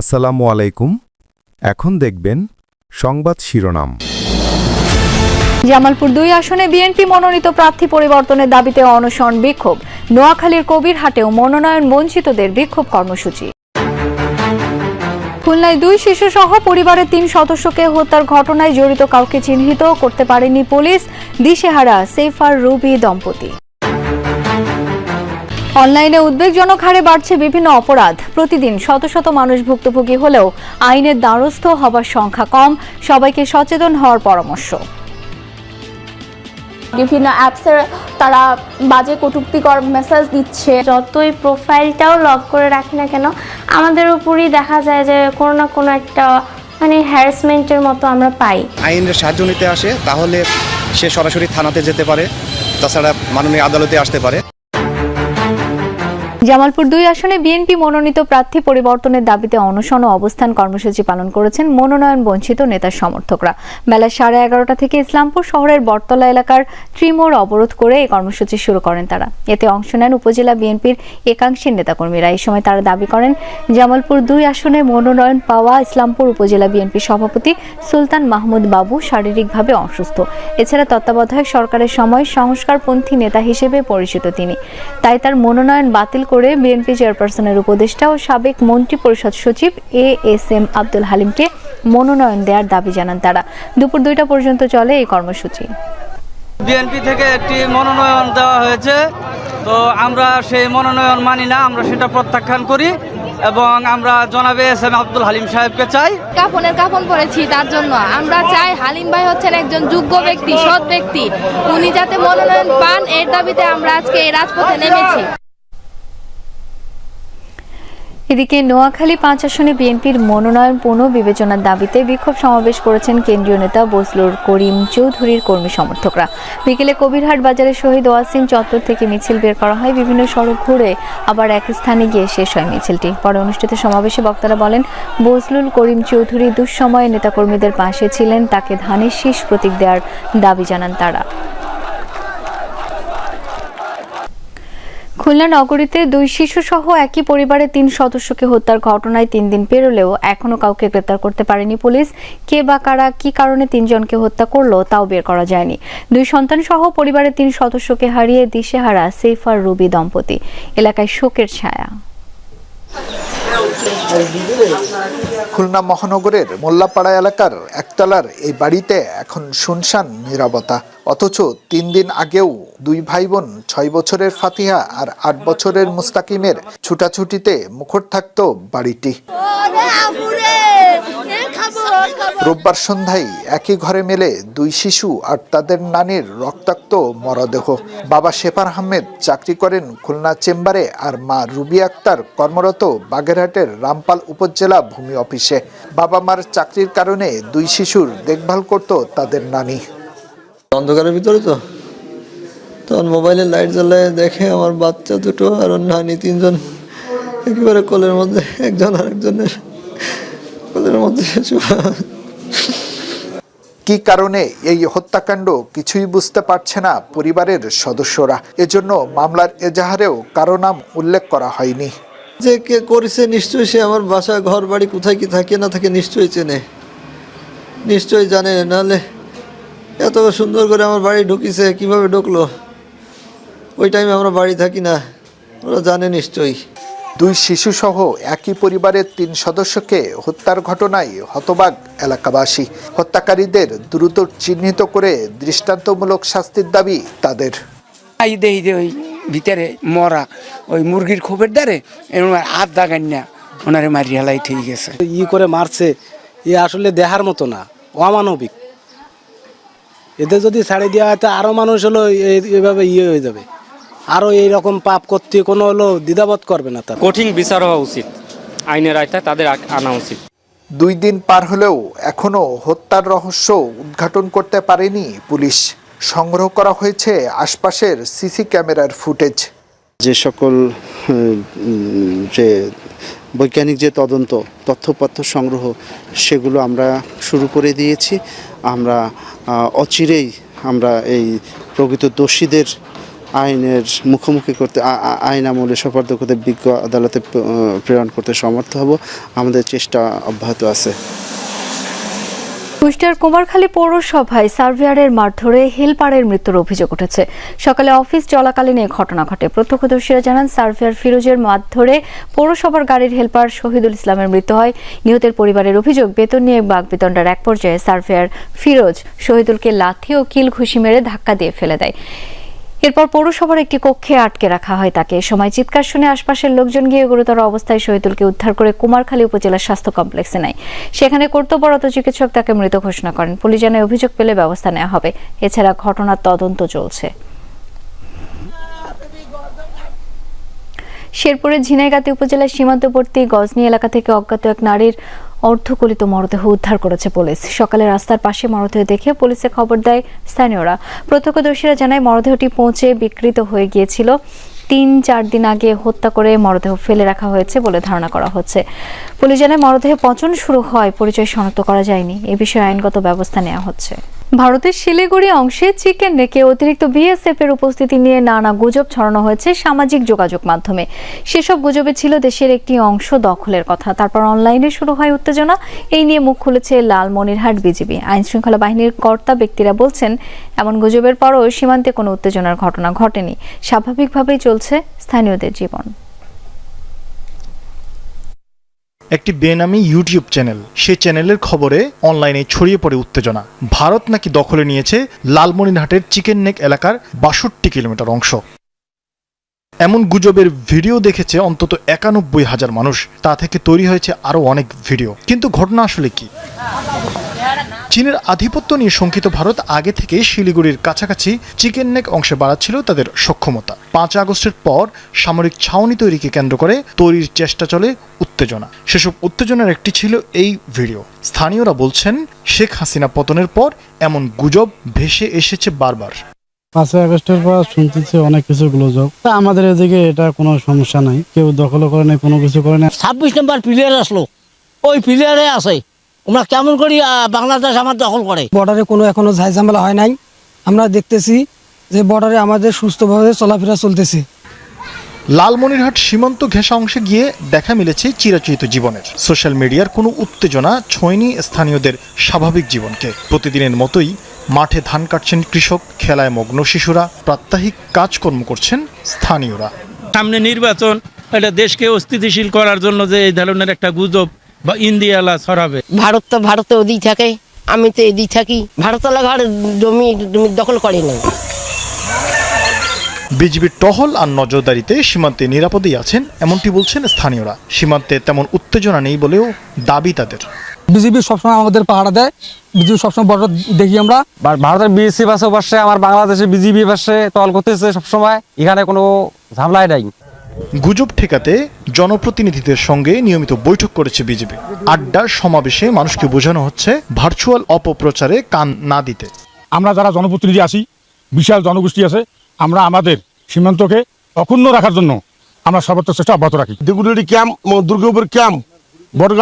আসসালামু আলাইকুম। এখন দেখবেন সংবাদ শিরোনাম। জামালপুর ২ আসনে বিএনপি মনোনীত প্রার্থী পরিবর্তনের দাবিতে অনশন বিক্ষোভ। নোয়াখালীর কবিরহাটেও মনোনয়ন বঞ্চিতদের বিক্ষোভ কর্মসূচি। খুলনায় ২ শিশুসহ পরিবারের ৩ সদস্যকে হত্যার ঘটনায় জড়িত কাউকে চিহ্নিত করতে পারেনি পুলিশ, দিশেহারা সেফার রুবি দম্পতি। অনলাইনে উদ্বেগজনক হারে বাড়ছে বিভিন্ন অপরাধ। প্রতিদিন শত শত মানুষ ভুক্তভোগী হলেও আইনের দ্বারস্থ হবার সংখ্যা কম। সবাইকে সচেতন হওয়ার পরামর্শ। বিভিন্ন অ্যাপসের তারা বাজে কটূক্তিকর মেসেজ দিচ্ছে। যতই প্রোফাইলটাও লক করে রাখি না কেন, আমাদের উপরই দেখা যায় যে কোনো না কোনো একটা হ্যারাসমেন্টের মতো আমরা পাই। আইনের সাহায্য নিতে আসে তাহলে সে সরাসরি থানাতে যেতে পারে, তাছাড়া মাননীয় আদালতে আসতে পারে। জামালপুর ২ আসনে বিএনপি মনোনীত প্রার্থী পরিবর্তনের দাবিতে অনশন ও অবস্থান কর্মসূচি পালন করেছেন মনোনয়ন বঞ্চিত নেতার সমর্থকরা। বেলা 11:30 থেকে ইসলামপুর শহরের বটতলা এলাকার ত্রিমোড় অবরোধ করে এই কর্মসূচি শুরু করেন তারা। এতে অংশ নেন উপজেলা বিএনপির একাংশের নেতাকর্মীরা। এই সময় তারা দাবি করেন জামালপুর ২ আসনে মনোনয়ন পাওয়া ইসলামপুর উপজেলা বিএনপি সভাপতি সুলতান মাহমুদ বাবু শারীরিকভাবে অসুস্থ। এছাড়া তত্ত্বাবধায়ক সরকারের সময় সংস্কারপন্থী নেতা হিসেবে পরিচিত তিনি। তাই তার মনোনয়ন বাতিল করে বিএনপি চেয়ারপারসনের উপদেষ্টা ও সাবেক মন্ত্রী পরিষদ সচিব এএসএম আব্দুল হালিমকে মনোনয়ন দেওয়ার দাবি জানান তারা। দুপুর ২টা পর্যন্ত চলে এই কর্মসূচি। বিএনপি থেকে একটি মনোনয়ন দেওয়া হয়েছে, তো আমরা সেই মনোনয়ন মানি না, আমরা সেটা প্রত্যাখ্যান করি এবং আমরা জনাবে এএসএম আব্দুল হালিম সাহেবকে চাই। কাফন পড়েছি, তার জন্য আমরা চাই হালিম ভাই হচ্ছেন একজন যোগ্য ব্যক্তি, সৎ ব্যক্তি, উনি যাতে মনোনয়ন পান এর দাবিতে আমরা আজকে এই রাজপথে নেমেছি। এদিকে নোয়াখালী ৫ আসনে বিএনপির মনোনয়ন পুনঃবিবেচনার দাবিতে বিক্ষোভ সমাবেশ করেছেন কেন্দ্রীয় নেতা বজলুর করিম চৌধুরীর কর্মী সমর্থকরা। বিকেলে কবিরহাট বাজারে শহীদ ওয়াসিম চত্বর থেকে মিছিল বের করা হয়। বিভিন্ন সড়ক ঘুরে আবার এক স্থানে গিয়ে শেষ হয় মিছিলটি। পরে অনুষ্ঠিত সমাবেশে বক্তারা বলেন, বজলুল করিম চৌধুরী দুঃসময়ে নেতাকর্মীদের পাশে ছিলেন, তাকে ধানের শীষ প্রতীক দেওয়ার দাবি জানান তারা। খুলনা নগরীতে ২ শিশুসহ একই পরিবারের ৩ সদস্যকে হত্যার ঘটনায় ৩ দিন পেরোলেও এখনো কাউকে গ্রেপ্তার করতে পারেনি পুলিশ। কে বা কারা কি কারণে ৩ জনকে হত্যা করলো তাও বের করা যায়নি। ২ সন্তান সহ পরিবারের ৩ সদস্যকে হারিয়ে দিশেহারা সেফার রুবি দম্পতি। এলাকায় শোকের ছায়া। খুলনা মহানগরের মোল্লাপাড়া এলাকার একতলার এই বাড়িতে এখন শুনশান নীরবতা। অথচ ৩ দিন আগেও ২ ভাই বোন ৬ বছরের ফাতিহা আর ৮ বছরের মুস্তাকিমের ছুটাছুটিতে মুখর থাকত বাড়িটি। রোববার সন্ধ্যায় একই ঘরে মেলে ২ শিশু আর তাদের নানির রক্তাক্ত মরদেহ। বাবা শেফার আহমেদ চাকরি করেন খুলনা চেম্বারে, আর মা রুবি আক্তার কর্মরত বাগেরহাটের রামপাল উপজেলা ভূমি অফিসে। বাবা মার চাকরির কারণে ২ শিশুর দেখভাল করত তাদের নানি। অন্ধকারের ভিতরে তো তখন মোবাইলে লাইট জ্বালায় দেখে আমার বাচ্চা দুটো আর নানি ৩ জন একেবারে কোলের মধ্যে, একজন আরেকজনের কোলের মধ্যে। কি কারণে এই হত্যাকাণ্ড কিছুই বুঝতে পারছে না পরিবারের সদস্যরা। এজন্য মামলার এজাহারেও কারো নাম উল্লেখ করা হয়নি। যে কে করেছে নিশ্চয়ই সে আমার বাসা ঘর বাড়ি কোথায় কি থাকে না থাকে নিশ্চয়ই চেনে, নিশ্চয়ই জানে। নাহলে এত সুন্দর করে আমার বাড়ি ঢুকিছে, কিভাবে ঢুকলো? ওই টাইমে আমরা বাড়ি থাকি না, ওরা জানে নিশ্চয়ই। ২ শিশুসহ একই পরিবারের ৩ সদস্যকে হত্যার ঘটনায় হতবাক এলাকাবাসী। হত্যাকারীদের দ্রুত চিহ্নিত করে দৃষ্টান্তমূলক শাস্তির দাবি তাদের। ওই ভিতরে মরা ওই মুরগির খোপের দ্বারে হাত দাগান না, ওনারে মারি হেলাই ঠিক গেছে। করে মারছে, এ আসলে দেহার মতো না, অমানবিক। এদের যদি ছাড়ে দেওয়া হয় আরো মানুষ হলো এইভাবে হয়ে যাবে, আরো এইরকম পাপ করতে কোনো হলো দ্বিধাবোধ করবে না। তার কঠিন বিচার হওয়া উচিত, আইনের আয়তায় তাদের আনা উচিত। ২ দিন পার হলেও এখনো হত্যার রহস্য উদ্ঘাটন করতে পারেনি পুলিশ। সংগ্রহ করা হয়েছে আশপাশের সিসি ক্যামেরার ফুটেজ। যে সকল যে বৈজ্ঞানিক যে তদন্ত তথ্যপত্র সংগ্রহ সেগুলো আমরা শুরু করে দিয়েছি। আমরা অচিরেই আমরা এই প্রকৃত দোষীদের আইনের মুখোমুখি করতে আইন আমলে সোপর্দ করতে বিজ্ঞ আদালতে প্রেরণ করতে সমর্থ হব। আমাদের চেষ্টা অব্যাহত আছে। কুষ্টিয়ার কুমারখালী পৌরসভায় সার্ভেয়ারের মারধরে হেলপারের মৃত্যুর অভিযোগ উঠেছে। সকালে অফিস চলাকালীন এই ঘটনা ঘটে। প্রত্যক্ষদর্শীরা জানান, সার্ভেয়ার ফিরোজের মারধরে পৌরসভার গাড়ির হেলপার শহীদুল ইসলামের মৃত্যু হয়। নিহতের পরিবারের অভিযোগ, বেতন নিয়ে বাগবিতণ্ডার এক পর্যায়ে সার্ভেয়ার ফিরোজ শহীদুলকে লাথি ও কিল ঘুষি মেরে ধাক্কা দিয়ে ফেলে দেয়। এরপর পৌরসভার একটি কক্ষে আটকে রাখা হয় তাকে। এ সময় চিৎকার শুনে আশপাশের লোকজন গিয়ে গুরুতর অবস্থায় শহীদুলকে উদ্ধার করে কুমারখালী উপজেলা স্বাস্থ্য কমপ্লেক্সে নেয়। সেখানে কর্তব্যরত চিকিৎসক তাকে মৃত ঘোষণা করেন। পুলিশ জানায়, অভিযোগ পেলে ব্যবস্থা নেওয়া হবে। এছাড়া ঘটনার তদন্ত চলছে। শেরপুরের ঝিনাইগাতি উপজেলার সীমান্তবর্তী গজনী এলাকা থেকে অজ্ঞাত এক নারীর অর্ধগলিত মরদেহ উদ্ধার করেছে পুলিশ। সকালে রাস্তার পাশে মরদেহ দেখে পুলিশে খবর দেয় স্থানীয়রা। প্রত্যক্ষদর্শীরা জানায়, মরদেহটি পৌঁছে বিকৃত হয়ে গিয়েছিল। 3-4 দিন আগে হত্যা করে মরদেহ ফেলে রাখা হয়েছে বলে ধারণা করা হচ্ছে। পুলিশ জানায়, মরদেহে পচন শুরু হয়, পরিচয় শনাক্ত করা যায়নি। এ বিষয়ে আইনগত ব্যবস্থা নেওয়া হচ্ছে। ভারতের শিলিগুড়ি অংশে চিকেন নেকে অতিরিক্ত বিএসএফ এর উপস্থিতি নিয়ে নানা গুজব ছড়ানো হয়েছে সামাজিক যোগাযোগ মাধ্যমে। সেসব গুজবে ছিল দেশের একটি অংশ দখলের কথা। তারপর অনলাইনে শুরু হয় উত্তেজনা। এই নিয়ে মুখ খুলেছে লালমনিরহাট বিজিবি। আইন শৃঙ্খলা বাহিনীর কর্তা ব্যক্তিরা বলছেন, এমন গুজবের পরও সীমান্তে কোনো উত্তেজনার ঘটনা ঘটেনি। স্বাভাবিকভাবেই চলছে স্থানীয়দের জীবন। একটি বেনামি ইউটিউব চ্যানেল, সেই চ্যানেলের খবরে অনলাইনে ছড়িয়ে পড়ে উত্তেজনা। ভারত নাকি দখলে নিয়েছে লালমনিরহাটের চিকেন নেক এলাকার 62 কিলোমিটার অংশ। এমন গুজবের ভিডিও দেখেছে অন্তত 91,000 মানুষ। তা থেকে তৈরি হয়েছে আরো অনেক ভিডিও। কিন্তু ঘটনা আসলে কি? চীনের আধিপত্য নিয়ে শঙ্কিত ভারত আগে থেকে শিলিগুড়ির কাছাকাছি চিকেন নেক অংশে বাড়াচ্ছিল তাদের সক্ষমতা। 5 আগস্টের পর সামরিক ছাউনি তৈরিকে কেন্দ্র করে তৈরির চেষ্টা চলে উত্তেজনা। সেসব উত্তেজনার একটি ছিল এই ভিডিও। স্থানীয়রা বলছেন, শেখ হাসিনা পতনের পর এমন গুজব ভেসে এসেছে বারবার। 5 আগস্টের পর শুনতেছি অনেক কিছু গুজব। আমাদের এদিকে এটা কোনো সমস্যা নাই, কেউ দখল করে নাই, কোনো কিছু করে নাই। 26 নম্বর প্লেয়ার আসলো, ওই প্লেয়ারে আছে। আমরা কেমন করি বাংলাদেশ আমার দখল করে? বর্ডারে কোনো এখনো ঝাইঝামেলা হয় নাই। আমরা দেখতেছি যে বর্ডারে আমাদের সুস্থভাবে চলাফেরা চলতেছে। লালমনিরহাট সীমান্ত ঘেঁষা অংশে গিয়ে দেখা মিলেছে চিরাচরিত জীবনের। সোশ্যাল মিডিয়ার কোনো উত্তেজনা ছোঁয়নি স্থানীয়দের স্বাভাবিক জীবনকে। প্রতিদিনের মতোই মাঠে ধান কাটছেন কৃষক, খেলায় মগ্ন শিশুরা, প্রাত্যহিক কাজকর্ম করছেন স্থানীয়রা। সামনে নির্বাচন, এটা দেশকে অস্থিতিশীল করার জন্য যে এই ধরনের একটা গুজব বা ইন্ডিয়ালা ছড়াবে। ভারত তো ভারতে ওদিক থাকে, আমি তো এদিক থাকি। ভারতলা ঘর জমি দখল করে নাই। বিজিবির টহল আর নজরদারিতে সীমান্তে নিরাপদেই আছেন, এমনটি বলছেন স্থানীয়রা। সীমান্তে তেমন উত্তেজনা নেই বলেও দাবি তাদের। বিজিবি সবসময় আমাদের পাহারা দেয়, বিজিবি সবসময় বর্ডার দেখি আমরা। ভারতের বিএসএফ আছে পাশে, আমার বাংলাদেশে বিজিবি পাশে টহল করতেছে সবসময়, এখানে কোনো ঝামেলাই নাই। গুজব ঠেকাতে জনপ্রতিনিধিদের সঙ্গে নিয়মিত বৈঠক করেছে বিজেপি। আড্ডার সমাবেশে মানুষকে বোঝানো হচ্ছে ভার্চুয়াল অপপ্রচারে কান না দিতে। আমরা যারা জনপ্রতিনিধি আছি, বিশাল জনগোষ্ঠী আছে, আমরা আমাদের সীমান্তকে অক্ষুণ্ণ রাখার জন্য আমরা সর্বোচ্চ চেষ্টা অব্যাহত রাখি। ক্যাম্প, দুর্গাপুর ক্যাম্প, বড়